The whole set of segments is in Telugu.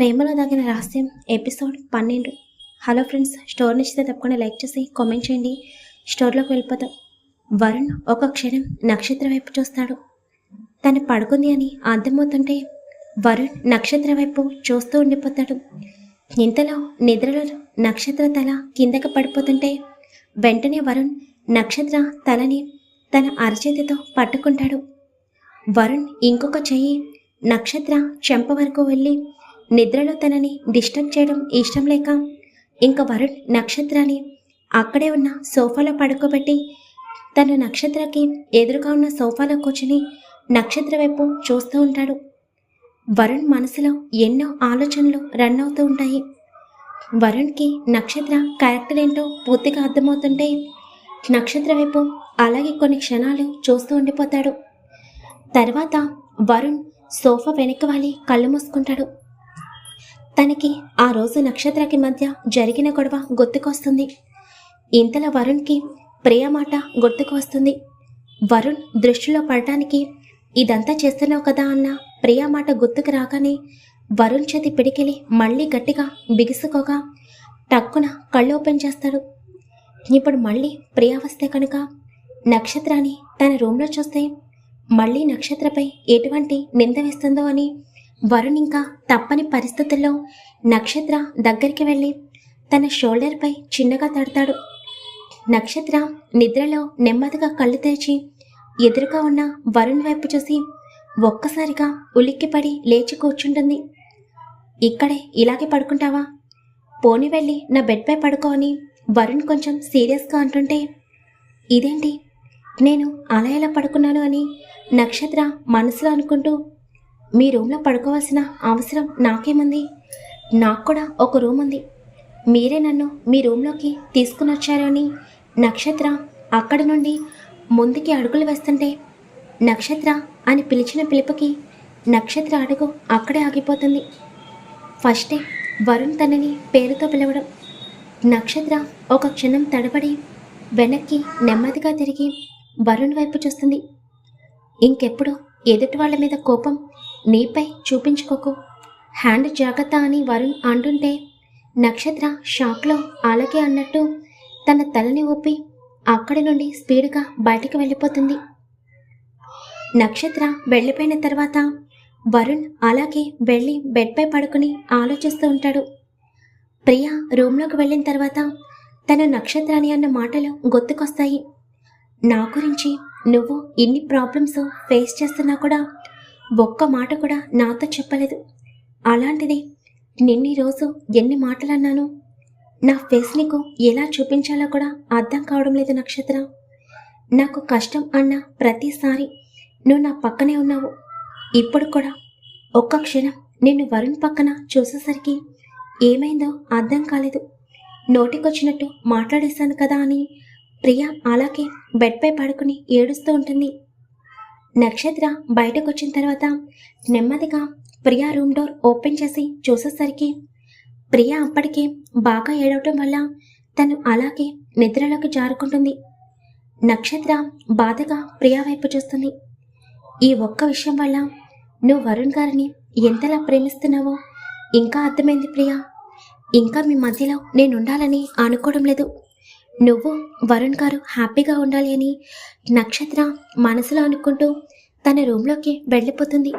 ప్రేమలో దాగిన రహస్యం ఎపిసోడ్ 12. హలో ఫ్రెండ్స్, స్టోరీ నచ్చితే తప్పకుండా లైక్ చేసి కామెంట్ చేయండి. స్టోరీలోకి వెళ్ళిపోతాం. వరుణ్ ఒక క్షణం నక్షత్ర వైపు చూస్తాడు. తను పడుకుంది అని అర్థమవుతుంటే వరుణ్ నక్షత్ర వైపు చూస్తూ ఉండిపోతాడు. ఇంతలో నిద్రలో నక్షత్ర తల కిందకి పడిపోతుంటే వెంటనే వరుణ్ నక్షత్ర తలని తన అరచేతితో పట్టుకుంటాడు. వరుణ్ ఇంకొక చెయ్యి నక్షత్ర చెంప వరకు వెళ్ళి నిద్రలో తనని డిస్టర్బ్ చేయడం ఇష్టం లేక ఇంకా వరుణ్ నక్షత్రాన్ని అక్కడే ఉన్న సోఫాలో పడుకోబెట్టి తను నక్షత్రకి ఎదురుగా ఉన్న సోఫాలో కూర్చుని నక్షత్ర వైపు చూస్తూ ఉంటాడు. వరుణ్ మనసులో ఎన్నో ఆలోచనలు రన్ అవుతూ ఉంటాయి. వరుణ్కి నక్షత్ర క్యారెక్టర్ ఏంటో పూర్తిగా అర్థమవుతుంటే నక్షత్ర వైపు అలాగే కొన్ని క్షణాలు చూస్తూ ఉండిపోతాడు. తర్వాత వరుణ్ సోఫా వెనక్కి వాలి కళ్ళు మూసుకుంటాడు. తనకి ఆ రోజు నక్షత్రకి మధ్య జరిగిన గొడవ గుర్తుకొస్తుంది. ఇంతలో వరుణ్కి ప్రియ మాట గుర్తుకు వస్తుంది. వరుణ్ దృష్టిలో పడటానికి ఇదంతా చేస్తున్నావు కదా అన్న ప్రియ మాట గుర్తుకు రాగానే వరుణ్ చేతి పిడికిలి మళ్ళీ గట్టిగా బిగుసుకోగా టక్కున కళ్ళు ఓపెన్ చేస్తాడు. ఇప్పుడు మళ్ళీ ప్రియ వస్తే కనుక నక్షత్రాన్ని తన రూమ్లో చూస్తే మళ్ళీ నక్షత్రపై ఎటువంటి నింద వేస్తుందో అని వరుణ్ ఇంకా తప్పని పరిస్థితుల్లో నక్షత్ర దగ్గరికి వెళ్ళి తన షోల్డర్పై చిన్నగా తడతాడు. నక్షత్ర నిద్రలో నెమ్మదిగా కళ్ళు తెరిచి ఎదురుగా ఉన్న వరుణ్ వైపు చూసి ఒక్కసారిగా ఉలిక్కిపడి లేచి కూర్చుంటుంది. ఇక్కడే ఇలాగే పడుకుంటావా? పోని వెళ్ళి నా బెడ్పై పడుకో అని వరుణ్ కొంచెం సీరియస్గా అంటుంటే ఇదేంటి నేను అలా ఎలా పడుకున్నాను అని నక్షత్ర మనసులో అనుకుంటూ మీ రూమ్లో పడుకోవాల్సిన అవసరం నాకేముంది? నాకు కూడా ఒక రూమ్ ఉంది. మీరే నన్ను మీ రూమ్లోకి తీసుకుని వచ్చారు అని నక్షత్ర అక్కడి నుండి ముందుకి అడుగులు వేస్తుంటే నక్షత్ర అని పిలిచిన పిలుపుకి నక్షత్ర అడుగు అక్కడే ఆగిపోతుంది. ఫస్టే వరుణ్ తనని పేరుతో పిలవడం. నక్షత్ర ఒక క్షణం తడబడి వెనక్కి నెమ్మదిగా తిరిగి వరుణ్ వైపు చూస్తుంది. ఇంకెప్పుడు ఎదుటి వాళ్ళ మీద కోపం నీపై చూపించుకోకు, హ్యాండ్ జాగ్రత్త అని వరుణ్ అంటుంటే నక్షత్ర షాక్లో అలాగే అన్నట్టు తన తలని ఊపి అక్కడి నుండి స్పీడ్గా బయటికి వెళ్ళిపోతుంది. నక్షత్ర వెళ్ళిపోయిన తర్వాత వరుణ్ అలాగే వెళ్ళి బెడ్పై పడుకుని ఆలోచిస్తూ ఉంటాడు. ప్రియ రూమ్లోకి వెళ్ళిన తర్వాత తను నక్షత్రాన్ని అన్న మాటలు గుర్తుకొస్తాయి. నా గురించి నువ్వు ఇన్ని ప్రాబ్లమ్స్ ఫేస్ చేస్తున్నా కూడా ఒక్క మాట కూడా నాతో చెప్పలేదు. అలాంటిది నిన్నీ రోజు ఎన్ని మాటలు అన్నాను. నా ఫేస్ నీకు ఎలా చూపించాలో కూడా అర్థం కావడం లేదు నక్షత్ర. నాకు కష్టం అన్న ప్రతిసారి నువ్వు నా పక్కనే ఉన్నావు. ఇప్పుడు కూడా ఒక్క క్షణం నిన్ను వరుణ్ పక్కన చూసేసరికి ఏమైందో అర్థం కాలేదు. నోటికొచ్చినట్టు మాట్లాడేశాను కదా అని ప్రియ అలాగే బెడ్పై పడుకుని ఏడుస్తూ ఉంటుంది. నక్షత్ర బయటకు వచ్చిన తర్వాత నెమ్మదిగా ప్రియా రూమ్ డోర్ ఓపెన్ చేసి చూసేసరికి ప్రియ అప్పటికే బాగా ఏడవటం వల్ల తను అలాగే నిద్రలోకి జారుకుంటుంది. నక్షత్ర బాధగా ప్రియా వైపు చూస్తుంది. ఈ ఒక్క విషయం వల్ల నువ్వు వరుణ్ గారిని ఎంతలా ప్రేమిస్తున్నావో ఇంకా అర్థమైంది ప్రియా. ఇంకా మీ మధ్యలో నేను ఉండాలని అనుకోవడం లేదు. నువ్వు వరుణ్ గారు హ్యాపీగా ఉండాలి అని నక్షత్ర మనసులో అనుకుంటూ తన రూమ్లోకి వెళ్ళిపోతుంది.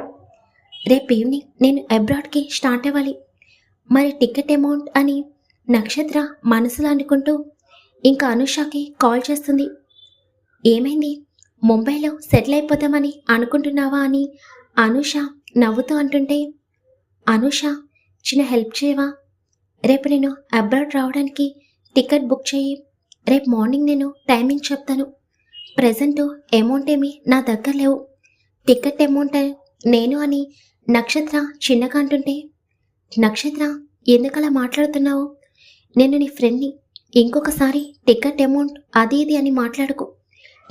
రేపు ఈవినింగ్ నేను అబ్రాడ్కి స్టార్ట్ అవ్వాలి, మరి టికెట్ అమౌంట్ అని నక్షత్ర మనసులో అనుకుంటూ ఇంకా అనుషకి కాల్ చేస్తుంది. ఏమైంది, ముంబైలో సెటిల్ అయిపోతామని అనుకుంటున్నావా అని అనుష నవ్వుతూ అంటుంటే అనుష చిన్న హెల్ప్ చేయవా? రేపు నేను అబ్రాడ్ రావడానికి టికెట్ బుక్ చేయి. రేపు మార్నింగ్ నేను టైమింగ్ చెప్తాను. ప్రజెంట్ అమౌంట్ ఏమీ నా దగ్గర లేవు. టికెట్ అమౌంట్ నేను అని నక్షత్ర చిన్నగా అంటుంటే నక్షత్ర ఎందుకలా మాట్లాడుతున్నావు? నేను నీ ఫ్రెండ్ని. ఇంకొకసారి టికెట్ అమౌంట్ అది ఇది అని మాట్లాడుకు.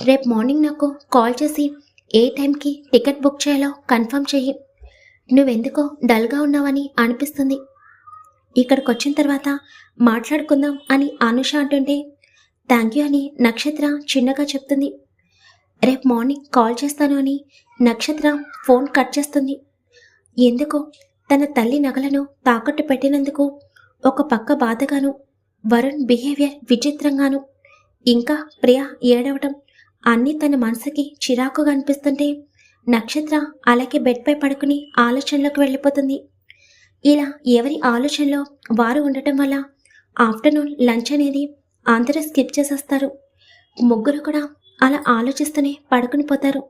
రేపు మార్నింగ్ నాకు కాల్ చేసి ఏ టైంకి టికెట్ బుక్ చేయాలో కన్ఫర్మ్ చెయ్యి. నువ్వెందుకో డల్గా ఉన్నావని అనిపిస్తుంది. ఇక్కడికి వచ్చిన తర్వాత మాట్లాడుకుందాం అని అనుష అంటుంటే థ్యాంక్ యూ అని నక్షత్ర చిన్నగా చెప్తుంది. రేపు మార్నింగ్ కాల్ చేస్తాను అని నక్షత్ర ఫోన్ కట్ చేస్తుంది. ఎందుకో తన తల్లి నగలను తాకట్టు పెట్టినందుకు ఒక పక్క బాధగాను, వరుణ్ బిహేవియర్ విచిత్రంగాను, ఇంకా ప్రియ ఏడవటం అన్నీ తన మనసుకి చిరాకుగా అనిపిస్తుంటే నక్షత్ర అలాగే బెడ్పై పడుకుని ఆలోచనలోకి వెళ్ళిపోతుంది. ఇలా ఎవరి ఆలోచనలో వారు ఉండటం వల్ల ఆఫ్టర్నూన్ లంచ్ అనేది అందరూ స్కిప్ చేసేస్తారు. ముగ్గురు కూడా అలా ఆలోచిస్తూనే పడుకుని పోతారు.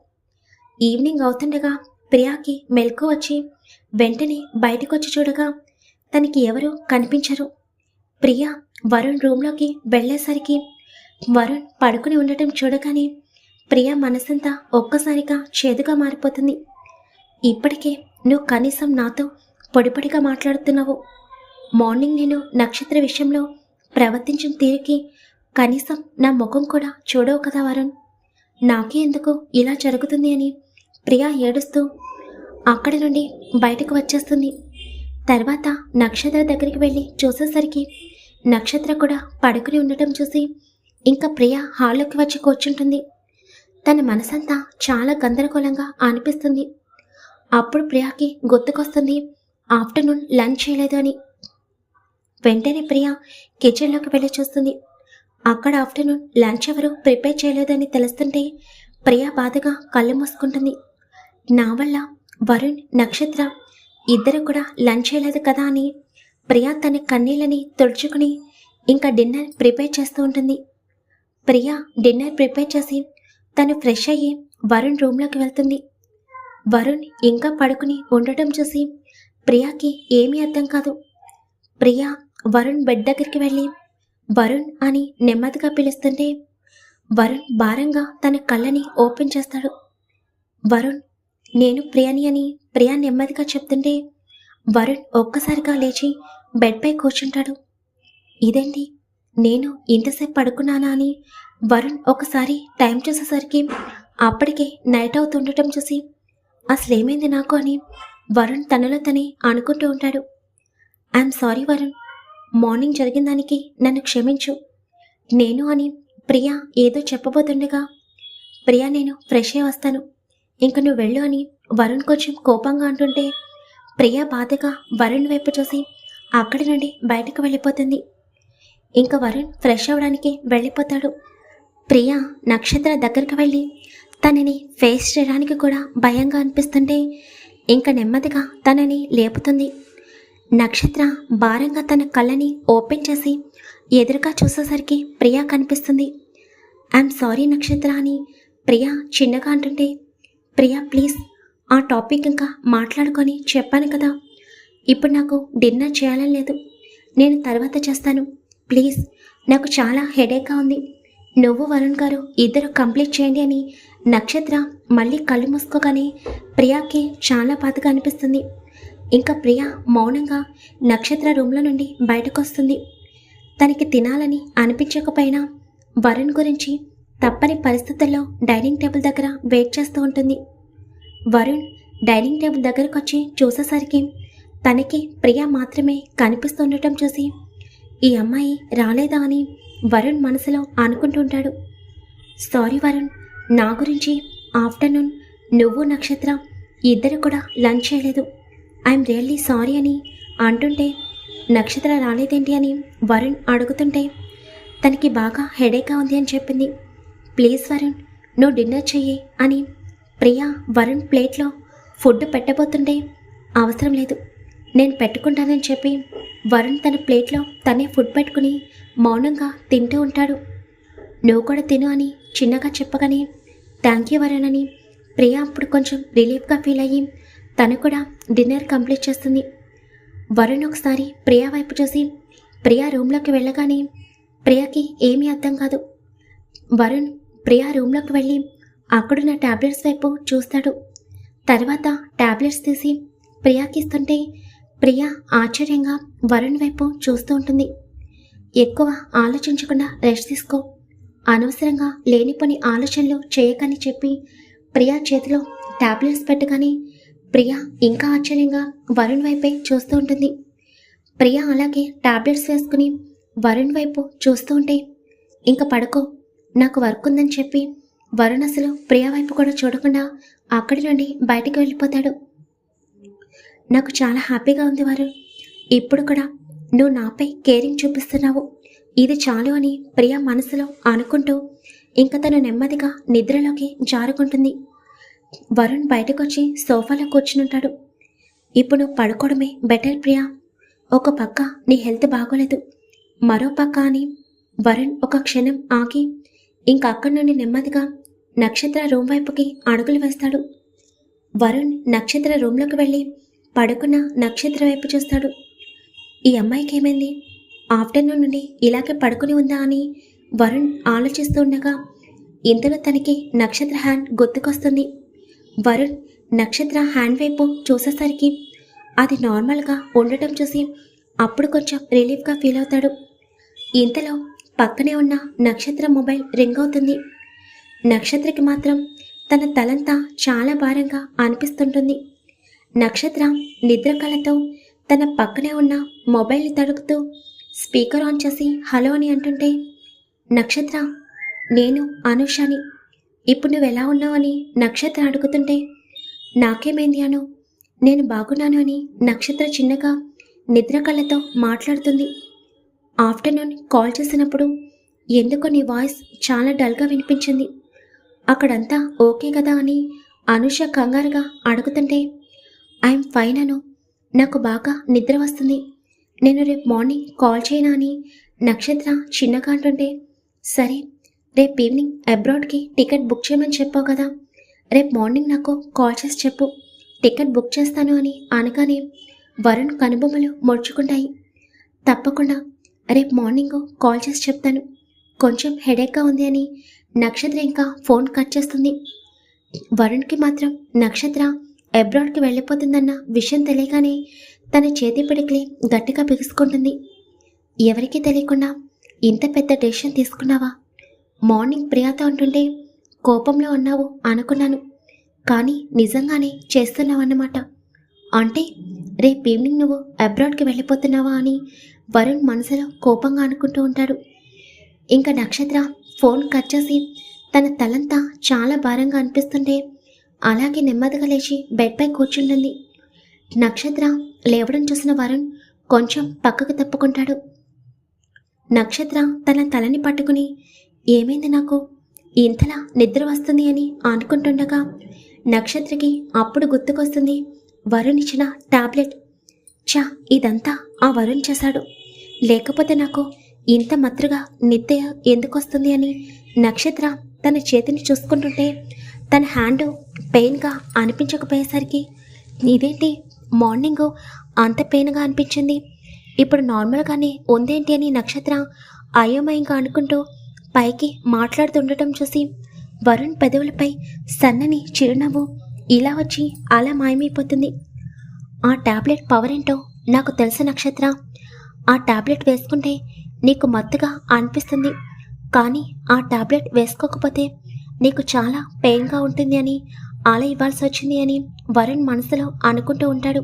ఈవినింగ్ అవుతుండగా ప్రియాకి మెలకు వచ్చి వెంటనే బయటకొచ్చి చూడగా తనకి ఎవరూ కనిపించరు. ప్రియ వరుణ్ రూమ్లోకి వెళ్ళేసరికి వరుణ్ పడుకుని ఉండటం చూడగానే ప్రియ మనసంతా ఒక్కసారిగా చేదుగా మారిపోతుంది. ఇప్పటికే నువ్వు కనీసం నాతో పొడిపొడిగా మాట్లాడుతున్నావు. మార్నింగ్ నేను నక్షత్ర విషయంలో ప్రవర్తించిన తీరుకి కనీసం నా ముఖం కూడా చూడవు కదా వరుణ్. నాకే ఎందుకు ఇలా జరుగుతుంది అని ప్రియ ఏడుస్తూ అక్కడి నుండి బయటకు వచ్చేస్తుంది. తర్వాత నక్షత్ర దగ్గరికి వెళ్ళి చూసేసరికి నక్షత్ర కూడా పడుకుని ఉండటం చూసి ఇంకా ప్రియ హాల్లోకి వచ్చి కూర్చుంటుంది. తన మనసంతా చాలా గందరగోళంగా అనిపిస్తుంది. అప్పుడు ప్రియాకి గుర్తుకొస్తుంది ఆఫ్టర్నూన్ లంచ్ చేయలేదు అని. వెంటనే ప్రియ కిచెన్లోకి వెళ్ళి చూస్తుంది. అక్కడ ఆఫ్టర్నూన్ లంచ్ ఎవరు ప్రిపేర్ చేయలేదని తెలుస్తుంటే ప్రియ బాధగా కళ్ళు మూసుకుంటుంది. నా వల్ల వరుణ్, నక్షత్ర ఇద్దరు కూడా లంచ్ చేయలేదు కదా అని ప్రియ తన కన్నీళ్ళని తుడుచుకుని ఇంకా డిన్నర్ ప్రిపేర్ చేస్తూ ఉంటుంది. ప్రియ డిన్నర్ ప్రిపేర్ చేసి తను ఫ్రెష్ అయ్యి వరుణ్ రూమ్లోకి వెళ్తుంది. వరుణ్ ఇంకా పడుకుని ఉండటం చూసి ప్రియాకి ఏమీ అర్థం కాదు. ప్రియ వరుణ్ బెడ్ దగ్గరికి వెళ్ళి వరుణ్ అని నెమ్మదిగా పిలుస్తుంటే వరుణ్ భారంగా తన కళ్ళని ఓపెన్ చేస్తాడు. వరుణ్, నేను ప్రియని అని ప్రియా నెమ్మదిగా చెప్తుంటే వరుణ్ ఒక్కసారిగా లేచి బెడ్పై కూర్చుంటాడు. ఇదేంటి, నేను ఇంతసేపు పడుకున్నానా అని వరుణ్ ఒకసారి టైం చూసేసరికి అప్పటికే నైట్ అవుతుండటం చూసి అసలేమైంది నాకు అని వరుణ్ తనలో తనే అనుకుంటూ ఉంటాడు. ఐఎమ్ సారీ వరుణ్, మార్నింగ్ జరిగిన దానికి నన్ను క్షమించు. నేను అని ప్రియా ఏదో చెప్పబోతుండగా ప్రియా నేను ఫ్రెష్ అయ్యి వస్తాను, ఇంక నువ్వు వెళ్ళు అని వరుణ్ కొంచెం కోపంగా అంటుంటే ప్రియా బాధగా వరుణ్ వైపు చూసి అక్కడి నుండి బయటకు వెళ్ళిపోతుంది. ఇంకా వరుణ్ ఫ్రెష్ అవ్వడానికి వెళ్ళిపోతాడు. ప్రియా నక్షత్ర దగ్గరికి వెళ్ళి తనని ఫేస్ చేయడానికి కూడా భయంగా అనిపిస్తుంటే ఇంకా నెమ్మదిగా తనని లేపుతుంది. నక్షత్ర భారంగా తన కళ్ళని ఓపెన్ చేసి ఎదురుగా చూసేసరికి ప్రియా కనిపిస్తుంది. ఐఎమ్ సారీ నక్షత్ర అని ప్రియా చిన్నగా అంటుంటే ప్రియా ప్లీజ్, ఆ టాపిక్ ఇంకా మాట్లాడుకొని చెప్పాను కదా, ఇప్పుడు నాకు డిన్నర్ చేయాలని లేదు, నేను తర్వాత చేస్తాను ప్లీజ్, నాకు చాలా హెడేక్గా ఉంది, నువ్వు వరుణ్ గారు ఇద్దరు కంప్లీట్ చేయండి అని నక్షత్ర మళ్ళీ కళ్ళు మూసుకోగానే ప్రియాకి చాలా బాధగా అనిపిస్తుంది. ఇంకా ప్రియా మౌనంగా నక్షత్ర రూమ్లో నుండి బయటకు వస్తుంది. తనకి తినాలని అనిపించకపోయినా వరుణ్ గురించి తప్పని పరిస్థితుల్లో డైనింగ్ టేబుల్ దగ్గర వెయిట్ చేస్తూ ఉంటుంది. వరుణ్ డైనింగ్ టేబుల్ దగ్గరకు వచ్చి చూసేసరికి తనకి ప్రియా మాత్రమే కనిపిస్తుండటం చూసి ఈ అమ్మాయి రాలేదా అని వరుణ్ మనసులో అనుకుంటుంటాడు. సారీ వరుణ్, నా గురించి ఆఫ్టర్నూన్ నువ్వు నక్షత్ర ఇద్దరు కూడా లంచ్ చేయలేదు, ఐఎమ్ రియల్లీ సారీ అని అంటుంటే నక్షత్ర రాలేదేంటి అని వరుణ్ అడుగుతుంటే తనకి బాగా హెడేక్గా ఉంది అని చెప్పింది. ప్లీజ్ వరుణ్, నువ్వు డిన్నర్ చెయ్యి అని ప్రియా వరుణ్ ప్లేట్లో ఫుడ్ పెట్టబోతుంటే అవసరం లేదు, నేను పెట్టుకుంటానని చెప్పి వరుణ్ తన ప్లేట్లో తనే ఫుడ్ పెట్టుకుని మౌనంగా తింటూ ఉంటాడు. నువ్వు కూడా తిను అని చిన్నగా చెప్పగానే థ్యాంక్ యూ వరుణ్ అని ప్రియా అప్పుడు కొంచెం రిలీఫ్గా ఫీల్ అయ్యి తను కూడా డిన్నర్ కంప్లీట్ చేస్తుంది. వరుణ్ ఒకసారి ప్రియా వైపు చూసి ప్రియా రూమ్లోకి వెళ్ళగానే ప్రియాకి ఏమీ అర్థం కాదు. వరుణ్ ప్రియా రూమ్లోకి వెళ్ళి అక్కడున్న టాబ్లెట్స్ వైపు చూస్తాడు. తర్వాత టాబ్లెట్స్ తీసి ప్రియాకి ఇస్తుంటే ప్రియా ఆశ్చర్యంగా వరుణ్ వైపు చూస్తూ ఉంటుంది. ఎక్కువ ఆలోచించకుండా రెస్ట్ తీసుకో, అనవసరంగా లేనిపోని ఆలోచనలు చేయకని చెప్పి ప్రియా చేతిలో టాబ్లెట్స్ పెట్టగానే ప్రియా ఇంకా ఆశ్చర్యంగా వరుణ్ వైపే చూస్తూ ఉంటుంది. ప్రియా అలాగే టాబ్లెట్స్ వేసుకుని వరుణ్ వైపు చూస్తూ ఉంటే ఇంకా పడుకో, నాకు వర్క్ ఉందని చెప్పి వరుణ్ అసలు ప్రియా వైపు కూడా చూడకుండా అక్కడి నుండి బయటికి వెళ్ళిపోతాడు. నాకు చాలా హ్యాపీగా ఉంది వరుణ్. ఇప్పుడు కూడా నువ్వు నాపై కేరింగ్ చూపిస్తున్నావు, ఇది చాలు అని ప్రియ మనసులో అనుకుంటూ ఇంక తను నెమ్మదిగా నిద్రలోకి జారుకుంటుంది. వరుణ్ బయటకొచ్చి సోఫాలో కూర్చునుంటాడు. ఇప్పుడు నువ్వు పడుకోవడమే బెటర్ ప్రియా. ఒక పక్క నీ హెల్త్ బాగోలేదు, మరో పక్క అని వరుణ్ ఒక క్షణం ఆగి ఇంక అక్కడి నుండి నెమ్మదిగా నక్షత్ర రూమ్ వైపుకి అడుగులు వేస్తాడు. వరుణ్ నక్షత్ర రూమ్లోకి వెళ్ళి పడుకున్న నక్షత్ర వైపు చూస్తాడు. ఈ అమ్మాయికి ఏమైంది? ఆఫ్టర్నూన్ నుండి ఇలాగే పడుకుని ఉందా అని వరుణ్ ఆలోచిస్తూ ఉండగా ఇంతలో తనకి నక్షత్ర హ్యాండ్ గుర్తుకొస్తుంది. వరుణ్ నక్షత్ర హ్యాండ్ వైపు చూసేసరికి అది నార్మల్గా ఉండటం చూసి అప్పుడు కొంచెం రిలీఫ్గా ఫీల్ అవుతాడు. ఇంతలో పక్కనే ఉన్న నక్షత్ర మొబైల్ రింగ్ అవుతుంది. నక్షత్రకి మాత్రం తన తలంతా చాలా భారంగా అనిపిస్తుంటుంది. నక్షత్ర నిద్ర కళతో తన పక్కనే ఉన్న మొబైల్ని తడుకుతూ స్పీకర్ ఆన్ చేసి హలో అని అంటుంటే, నక్షత్ర, నేను అనుషాని, ఇప్పుడు నువ్వు ఎలా ఉన్నావు అని నక్షత్ర అడుగుతుంటే, నాకేమైంది అను, నేను బాగున్నాను అని నక్షత్ర చిన్నగా నిద్ర కళ్ళతో మాట్లాడుతుంది. ఆఫ్టర్నూన్ కాల్ చేసినప్పుడు ఎందుకో నీ వాయిస్ చాలా డల్గా వినిపించింది, అక్కడంతా ఓకే కదా అని అనుష కంగారుగా అడుగుతుంటే, ఐఎమ్ ఫైన్ అను, నాకు బాగా నిద్ర వస్తుంది, నేను రేపు మార్నింగ్ కాల్ చేయనా అని నక్షత్ర చిన్నగా అంటుంటే, సరే రేపు ఈవినింగ్ అబ్రాడ్కి టికెట్ బుక్ చేయమని చెప్పావు కదా, రేపు మార్నింగ్ నాకు కాల్ చేసి చెప్పు, టికెట్ బుక్ చేస్తాను అని అనగానే వరుణ్ కనుబొమ్మలు ముడుచుకుంటాయి. తప్పకుండా రేపు మార్నింగ్ కాల్ చేసి చెప్తాను, కొంచెం హెడేక్గా ఉంది అని నక్షత్ర ఇంకా ఫోన్ కట్ చేస్తుంది. వరుణ్కి మాత్రం నక్షత్ర అబ్రాడ్కి వెళ్ళిపోతుందన్న విషయం తెలియగానే తన చేతి పిడికిలి గట్టిగా బిగుసుకుంటుంది. ఎవరికీ తెలియకుండా ఇంత పెద్ద డెసిషన్ తీసుకున్నావా? మార్నింగ్ ప్రియాతో అంటుంటే కోపంలో ఉన్నావు అనుకున్నాను, కానీ నిజంగానే చేస్తున్నావన్నమాట. అంటే రేపు ఈవినింగ్ నువ్వు అబ్రాడ్కి వెళ్ళిపోతున్నావా అని వరుణ్ మనసులో కోపంగా అనుకుంటూ ఉంటాడు. ఇంకా నక్షత్ర ఫోన్ కట్ చేసి తన తలంతా చాలా భారంగా అనిపిస్తుంటే అలాగే నెమ్మదిగా లేచి బెడ్పై కూర్చుంటుంది. నక్షత్ర లేవడం చూసిన వరుణ్ కొంచెం పక్కకు తప్పుకుంటాడు. నక్షత్ర తన తలని పట్టుకుని ఏమైంది, నాకు ఇంతలా నిద్ర వస్తుంది అని అనుకుంటుండగా నక్షత్రకి అప్పుడు గుర్తుకొస్తుంది వరుణ్ ఇచ్చిన టాబ్లెట్. ఇదంతా ఆ వరుణ్ చేశాడు, లేకపోతే నాకు ఇంత మత్తుగా నిద్ర ఎందుకు వస్తుంది అని నక్షత్ర తన చేతిని చూసుకుంటుంటే తన హ్యాండ్ పెయిన్గా అనిపించకపోయేసరికి ఇదేంటి మార్నింగ్ అంత పెయిన్గా అనిపించింది, ఇప్పుడు నార్మల్గానే ఉందేంటి అని నక్షత్ర అయోమయంగా అనుకుంటూ పైకి మాట్లాడుతుండటం చూసి వరుణ్ పెదవులపై సన్నని చిరునవ్వు ఇలా వచ్చి అలా మాయమైపోతుంది. ఆ టాబ్లెట్ పవర్ ఏంటో నాకు తెలుసు నక్షత్ర, ఆ టాబ్లెట్ వేసుకుంటే నీకు మత్తుగా అనిపిస్తుంది, కానీ ఆ టాబ్లెట్ వేసుకోకపోతే నీకు చాలా పెయిన్గా ఉంటుంది అని అలా ఇవ్వాల్సి వచ్చింది అని వరుణ్ మనసులో అనుకుంటూ ఉంటాడు.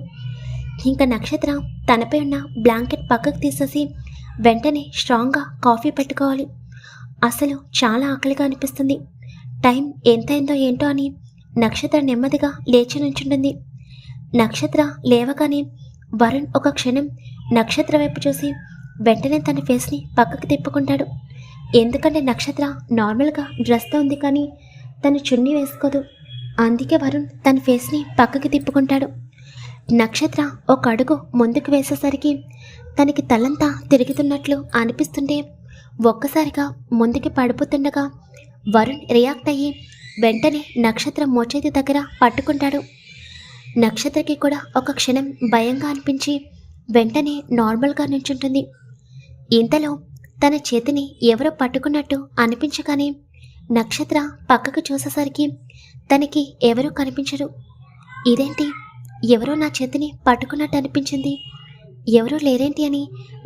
ఇంకా నక్షత్ర తనపై ఉన్న బ్లాంకెట్ పక్కకు తీసేసి వెంటనే స్ట్రాంగ్గా కాఫీ పెట్టుకోవాలి, అసలు చాలా ఆకలిగా అనిపిస్తుంది, టైం ఎంతైందో ఏంటో అని నక్షత్ర నెమ్మదిగా లేచి నుంచుంటుంది. నక్షత్ర లేవగానే వరుణ్ ఒక క్షణం నక్షత్ర వైపు చూసి వెంటనే తన ఫేస్ని పక్కకు తిప్పుకుంటాడు. ఎందుకంటే నక్షత్ర నార్మల్గా డ్రెస్తో ఉంది, కానీ తను చున్నీ వేసుకోదు, అందుకే వరుణ్ తన ఫేస్ని పక్కకి తిప్పుకుంటాడు. నక్షత్ర ఒక అడుగు ముందుకు వేసేసరికి తనకి తలంతా తిరుగుతున్నట్లు అనిపిస్తుంటే ఒక్కసారిగా ముందుకి పడిపోతుండగా వరుణ్ రియాక్ట్ అయ్యి వెంటనే నక్షత్ర మోచేతి దగ్గర పట్టుకుంటాడు. నక్షత్రకి కూడా ఒక క్షణం భయంగా అనిపించి వెంటనే నార్మల్గా నుంచుంటుంది. ఇంతలో తన చేతిని ఎవరో పట్టుకున్నట్టు అనిపించగానే నక్షత్ర పక్కకు చూసేసరికి తనకి ఎవరూ కనిపించరు. ఇదేంటి, ఎవరో నా చేతిని పట్టుకున్నట్టు అనిపించింది, ఎవరూ లేరేంటి అని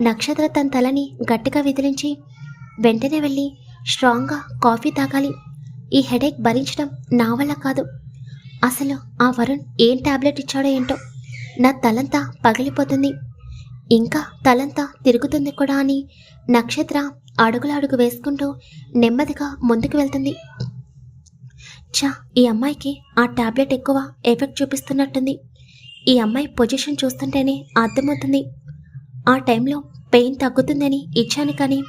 నక్షత్ర తన తలని గట్టిగా విదిలించి వెంటనే వెళ్ళి స్ట్రాంగ్గా కాఫీ తాగాలి, ఈ హెడేక్ భరించడం నా వల్ల కాదు, అసలు ఆ వరుణ్ ఏం టాబ్లెట్ ఇచ్చాడో ఏంటో, నా తలంతా పగిలిపోతుంది, ఇంకా తలంతా తిరుగుతుంది కూడా అని నక్షత్ర అడుగులు వేసుకుంటూ నెమ్మదిగా ముందుకు వెళ్తుంది. ఈ అమ్మాయికి ఆ టాబ్లెట్ ఎక్కువ ఎఫెక్ట్ చూపిస్తున్నట్టుంది, ఈ అమ్మాయి పొజిషన్ చూస్తుంటేనే అర్థమవుతుంది. ఆ టైంలో పెయిన్ తగ్గుతుందని ఇచ్చాను కానీ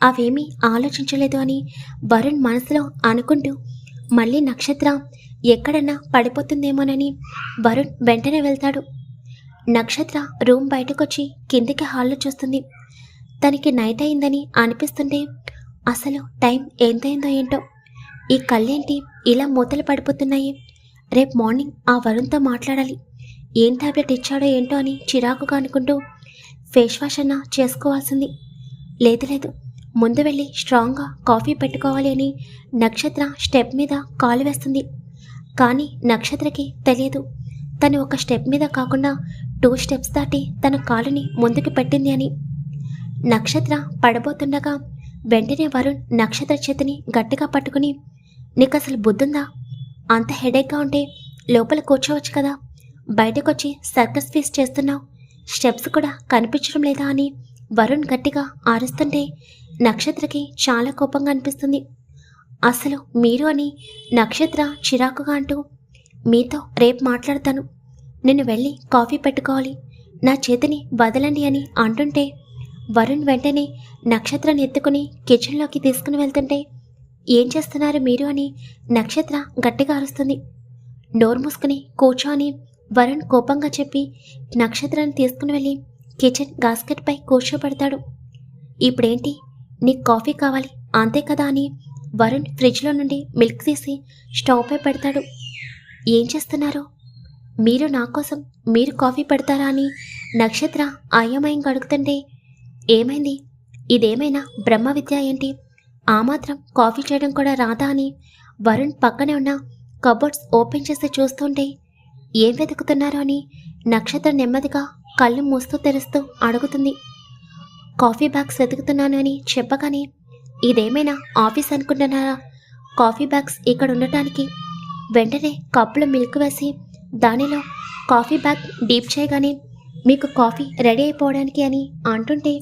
అవేమీ ఆలోచించలేదు అని వరుణ్ మనసులో అనుకుంటూ మళ్ళీ నక్షత్ర ఎక్కడన్నా పడిపోతుందేమోనని వరుణ్ వెంటనే వెళ్తాడు. నక్షత్ర రూమ్ బయటకొచ్చి కిందికి హాల్లో చూస్తుంది. తనకి నైట్ అయిందని అనిపిస్తుంటే అసలు టైం ఎంతైందో ఏంటో, ఈ కళ్ళేంటి ఇలా మూతలు పడిపోతున్నాయి. రేపు మార్నింగ్ ఆ వరుణ్తో మాట్లాడాలి. ఏం టాబ్లెట్ ఇచ్చాడో ఏంటో అని చిరాకుగా అనుకుంటూ ఫేస్ వాష్ అన్నా చేసుకోవాల్సింది. లేదు ముందు వెళ్ళి స్ట్రాంగ్గా కాఫీ పెట్టుకోవాలి అని నక్షత్ర స్టెప్ మీద కాలు వేస్తుంది. కానీ నక్షత్రకి తెలియదు తను ఒక స్టెప్ మీద కాకుండా 2 స్టెప్స్ దాటి తన కాలుని ముందుకు పెట్టింది అని. నక్షత్ర పడబోతుండగా వెంటనే వరుణ్ నక్షత్ర చేతిని గట్టిగా పట్టుకుని, నీకు అసలు బుద్ధుందా? అంత హెడేక్గా ఉంటే లోపల కూర్చోవచ్చు కదా, బయటకొచ్చి సర్కస్ ఫీస్ చేస్తున్నావు, స్టెప్స్ కూడా కనిపించడం లేదా అని వరుణ్ గట్టిగా ఆరుస్తుంటే నక్షత్రకి చాలా కోపంగా అనిపిస్తుంది. అసలు మీరు అని నక్షత్ర చిరాకుగా అంటూ, మీతో రేపు మాట్లాడతాను, నేను వెళ్ళి కాఫీ పెట్టుకోవాలి, నా చేతిని వదలండి అని అంటుంటే వరుణ్ వెంటనే నక్షత్రాన్ని ఎత్తుకుని కిచెన్లోకి తీసుకుని వెళ్తుంటే, ఏం చేస్తున్నారు మీరు అని నక్షత్ర గట్టిగా అరుస్తుంది. నోరు మూసుకుని కూర్చో అని వరుణ్ కోపంగా చెప్పి నక్షత్రాన్ని తీసుకుని వెళ్ళి కిచెన్ గాస్కెట్పై కూర్చోబెడతాడు. ఇప్పుడేంటి, నీకు కాఫీ కావాలి అంతే కదా అని వరుణ్ ఫ్రిడ్జ్లో నుండి మిల్క్ తీసి స్టవ్పై పెడతాడు. ఏం చేస్తున్నారు మీరు, నా కోసం మీరు కాఫీ పెడతారా అని నక్షత్ర అయోమయంగా అడుగుతుంటే, ఏమైంది, ఇదేమైనా బ్రహ్మ విద్య ఏంటి, ఆ మాత్రం కాఫీ చేయడం కూడా రాదా అని వరుణ్ పక్కనే ఉన్న కబోర్డ్స్ ఓపెన్ చేసి చూస్తుంటే, ఏం వెతుకుతున్నారు అని నక్షత్ర నెమ్మదిగా కళ్ళు మూస్తూ తెరుస్తూ అడుగుతుంది. కాఫీ బ్యాగ్స్ వెతుకుతున్నాను అని చెప్పగానే, ఇదేమైనా ఆఫీస్ అనుకుంటున్నారా, కాఫీ బ్యాగ్స్ ఇక్కడ ఉండటానికి. వెంటనే కప్పులో మిల్క్ వేసి దానిలో కాఫీ బ్యాగ్ డీప్ చేయగానే మీకు కాఫీ రెడీ అయిపోవడానికి అని అంటుంటే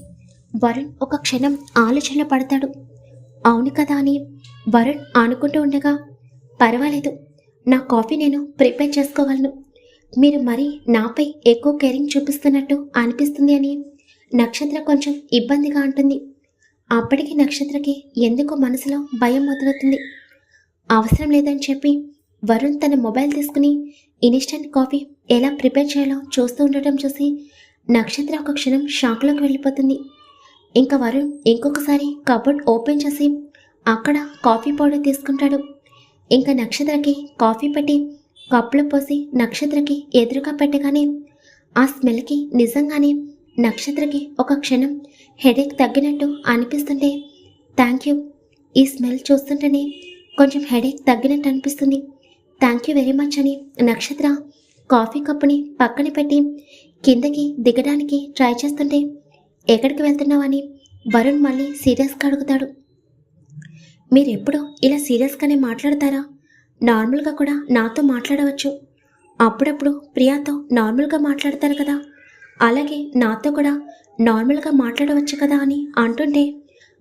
వరుణ్ ఒక క్షణం ఆలోచనలో పడతాడు. అవును కదా అని వరుణ్ అనుకుంటూ ఉండగా, పర్వాలేదు, నా కాఫీ నేను ప్రిపేర్ చేసుకోగలను, మీరు మరీ నాపై ఎక్కువ కేరింగ్ చూపిస్తున్నట్టు అనిపిస్తుంది అని నక్షత్ర కొంచెం ఇబ్బందిగా అంటుంది. అప్పటికి నక్షత్రకి ఎందుకో మనసులో భయం మొదలవుతుంది. అవసరం లేదని చెప్పి వరుణ్ తన మొబైల్ తీసుకుని ఇన్స్టెంట్ కాఫీ ఎలా ప్రిపేర్ చేయాలో చూస్తూ ఉండటం చూసి నక్షత్ర ఒక క్షణం షాక్లోకి వెళ్ళిపోతుంది. ఇంకా వరుణ్ ఇంకొకసారి కబోర్డ్ ఓపెన్ చేసి అక్కడ కాఫీ పౌడర్ తీసుకుంటాడు. ఇంకా నక్షత్రకి కాఫీ పెట్టి కప్పులో పోసి నక్షత్రకి ఎదురుగా పెట్టగానే ఆ స్మెల్కి నిజంగానే నక్షత్రకి ఒక క్షణం హెడేక్ తగ్గినట్టు అనిపిస్తుంటే, థ్యాంక్ యూ, ఈ స్మెల్ చూస్తుంటేనే కొంచెం హెడేక్ తగ్గినట్టు అనిపిస్తుంది, థ్యాంక్ యూ వెరీ మచ్ అని నక్షత్ర కాఫీ కప్పుని పక్కన పెట్టి కిందకి దిగడానికి ట్రై చేస్తుంటే, ఎక్కడికి వెళ్తున్నావు అని వరుణ్ మళ్ళీ సీరియస్గా అడుగుతాడు. మీరెప్పుడు ఇలా సీరియస్గానే మాట్లాడతారా? నార్మల్గా కూడా నాతో మాట్లాడవచ్చు, అప్పుడప్పుడు ప్రియాతో నార్మల్గా మాట్లాడతారు కదా, అలాగే నాతో కూడా నార్మల్గా మాట్లాడవచ్చు కదా అని అంటుంటే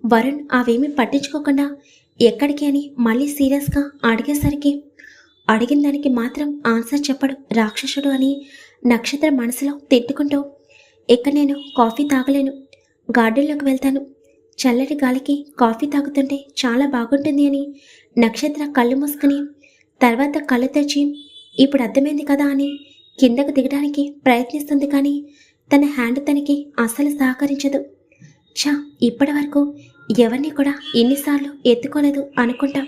వరుణ్ అవేమీ పట్టించుకోకుండా ఎక్కడికి అని మళ్ళీ సీరియస్గా అడిగేసరికి అడిగిన దానికి మాత్రం ఆన్సర్ చెప్పడు రాక్షసుడు అని నక్షత్ర మనసులో తిట్టుకుంటూ, ఇక నేను కాఫీ తాగలేను, గార్డెన్లోకి వెళ్తాను, చల్లటి గాలికి కాఫీ తాగుతుంటే చాలా బాగుంటుంది అని నక్షత్ర కళ్ళు మూసుకుని తర్వాత కళ్ళు తెచ్చి ఇప్పుడు అర్థమైంది కదా అని కిందకు దిగడానికి ప్రయత్నిస్తుంది. కానీ తన హ్యాండ్ తనకి అస్సలు సహకరించదు. ఇప్పటి వరకు ఎవరిని కూడా ఇన్నిసార్లు ఎత్తుకోలేదు అనుకుంటా,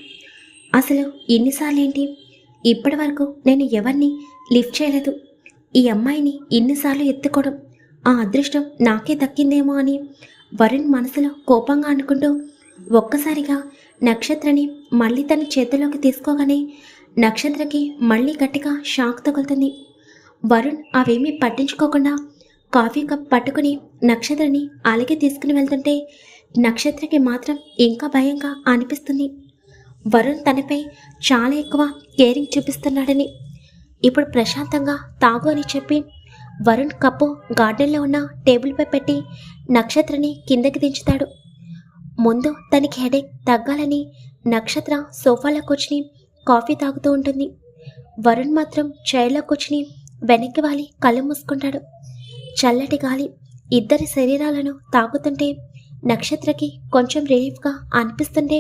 అసలు ఇన్నిసార్లు ఏంటి, ఇప్పటి వరకు నేను ఎవరిని లిఫ్ట్ చేయలేదు, ఈ అమ్మాయిని ఇన్నిసార్లు ఎత్తుకోవడం ఆ అదృష్టం నాకే దక్కిందేమో అని వరుణ్ మనసులో కోపంగా అనుకుంటూ ఒక్కసారిగా నక్షత్రని మళ్ళీ తన చేతిలోకి తీసుకోగానే నక్షత్రకి మళ్ళీ గట్టిగా షాక్ తగులుతుంది. వరుణ్ అవేమీ పట్టించుకోకుండా కాఫీ కప్ పట్టుకుని నక్షత్రని అలాగే తీసుకుని వెళ్తుంటే నక్షత్రకి మాత్రం ఇంకా భయంగా అనిపిస్తుంది. వరుణ్ తనపై చాలా ఎక్కువ కేరింగ్ చూపిస్తున్నాడని. ఇప్పుడు ప్రశాంతంగా తాగు అని చెప్పి వరుణ్ కప్పు గార్డెన్లో ఉన్న టేబుల్పై పెట్టి నక్షత్రని కిందకి దించుతాడు. ముందు తనకి హెడేక్ తగ్గాలని నక్షత్ర సోఫాలో కూర్చుని కాఫీ తాగుతూ ఉంటుంది. వరుణ్ మాత్రం చైర్లో కూర్చుని వెనక్కి వాలి కళ్ళు మూసుకుంటాడు. చల్లటి గాలి ఇద్దరి శరీరాలను తాకుతుంటే నక్షత్రకి కొంచెం రిలీఫ్గా అనిపిస్తుంటే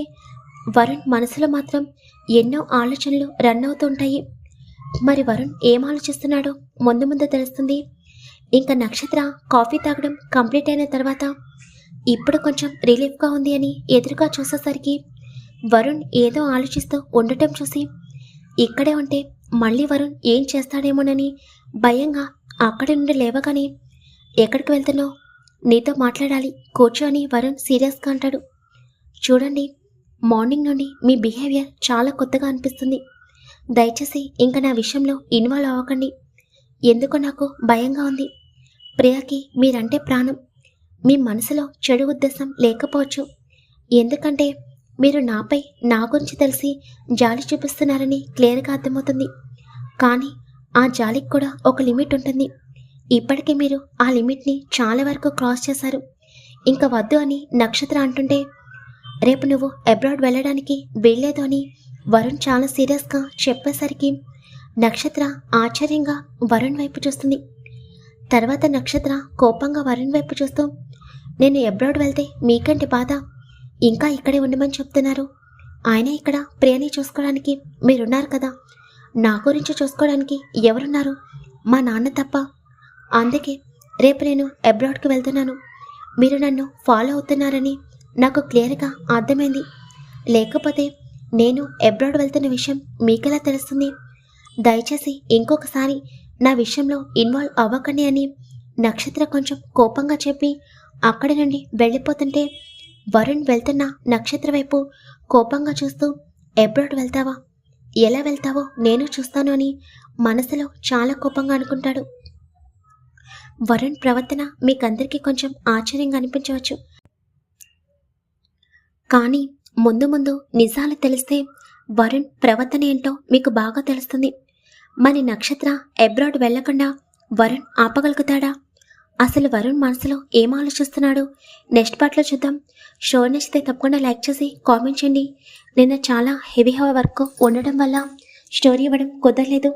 వరుణ్ మనసులో మాత్రం ఎన్నో ఆలోచనలు రన్ అవుతుంటాయి. మరి వరుణ్ ఏం ఆలోచిస్తున్నాడో ముందు ముందు తెలుస్తుంది. ఇంకా నక్షత్ర కాఫీ తాగడం కంప్లీట్ అయిన తర్వాత ఇప్పుడు కొంచెం రిలీఫ్గా ఉంది అని ఎదురుగా చూసేసరికి వరుణ్ ఏదో ఆలోచిస్తూ ఉండటం చూసి ఇక్కడే ఉంటే మళ్ళీ వరుణ్ ఏం చేస్తాడేమోనని భయంగా అక్కడి నుండి లేవగానే, ఎక్కడికి వెళ్తున్నావు? నీతో మాట్లాడాలి, కూర్చో అని వరుణ్ సీరియస్గా అంటాడు. చూడండి, మార్నింగ్ నుండి మీ బిహేవియర్ చాలా కొత్తగా అనిపిస్తుంది. దయచేసి ఇంకా నా విషయంలో ఇన్వాల్వ్ అవ్వకండి. ఎందుకో నాకు భయంగా ఉంది. ప్రియాకి మీరంటే ప్రాణం. మీ మనసులో చెడు ఉద్దేశం లేకపోవచ్చు. ఎందుకంటే మీరు నాపై నా గురించి తెలిసి జాలి చూపిస్తున్నారని క్లియర్గా అర్థమవుతుంది. కానీ ఆ జాలికి కూడా ఒక లిమిట్ ఉంటుంది. ఇప్పటికే మీరు ఆ లిమిట్ని చాలా వరకు క్రాస్ చేశారు. ఇంకా వద్దు అని నక్షత్ర అంటుంటే, రేపు నువ్వు అబ్రాడ్ వెళ్ళడానికి వీల్లేదు అని వరుణ్ చాలా సీరియస్గా చెప్పేసరికి నక్షత్ర ఆశ్చర్యంగా వరుణ్ వైపు చూస్తుంది. తర్వాత నక్షత్ర కోపంగా వరుణ్ వైపు చూస్తూ, నేను అబ్రాడ్ వెళ్తే మీకంటే బాధ, ఇంకా ఇక్కడే ఉండమని చెప్తున్నారు. ఆయన ఇక్కడ ప్రియని చూసుకోవడానికి మీరున్నారు కదా, నా గురించి చూసుకోవడానికి ఎవరున్నారు? మా నాన్న తప్ప. అందుకే రేపు నేను అబ్రాడ్కి వెళ్తున్నాను. మీరు నన్ను ఫాలో అవుతున్నారని నాకు క్లియర్గా అర్థమైంది. లేకపోతే నేను అబ్రాడ్ వెళ్తున్న విషయం మీకెలా తెలుస్తుంది? దయచేసి ఇంకొకసారి నా విషయంలో ఇన్వాల్వ్ అవ్వకండి అని నక్షత్ర కొంచెం కోపంగా చెప్పి అక్కడి నుండి వెళ్ళిపోతుంటే వరుణ్ వెళ్తున్న నక్షత్ర వైపు కోపంగా చూస్తూ, అబ్రాడ్ వెళ్తావా? ఎలా వెళ్తావో నేను చూస్తాను అని మనసులో చాలా కోపంగా అనుకుంటాడు. వరుణ్ ప్రవర్తన మీకందరికీ కొంచెం ఆశ్చర్యంగా అనిపించవచ్చు. కానీ ముందు ముందు నిజాలు తెలిస్తే వరుణ్ ప్రవర్తన ఏంటో మీకు బాగా తెలుస్తుంది. మరి నక్షత్ర అబ్రాడ్ వెళ్లకుండా వరుణ్ ఆపగలుగుతాడా? అసలు వరుణ్ మనసులో ఏం ఆలోచిస్తున్నాడు నెక్స్ట్ పార్ట్లో చూద్దాం. షో నచ్చితే తప్పకుండా లైక్ చేసి కామెంట్ చేయండి. నిన్న చాలా హెవీ వర్క్ ఉండడం వల్ల స్టోరీ ఇవ్వడం కుదరలేదు.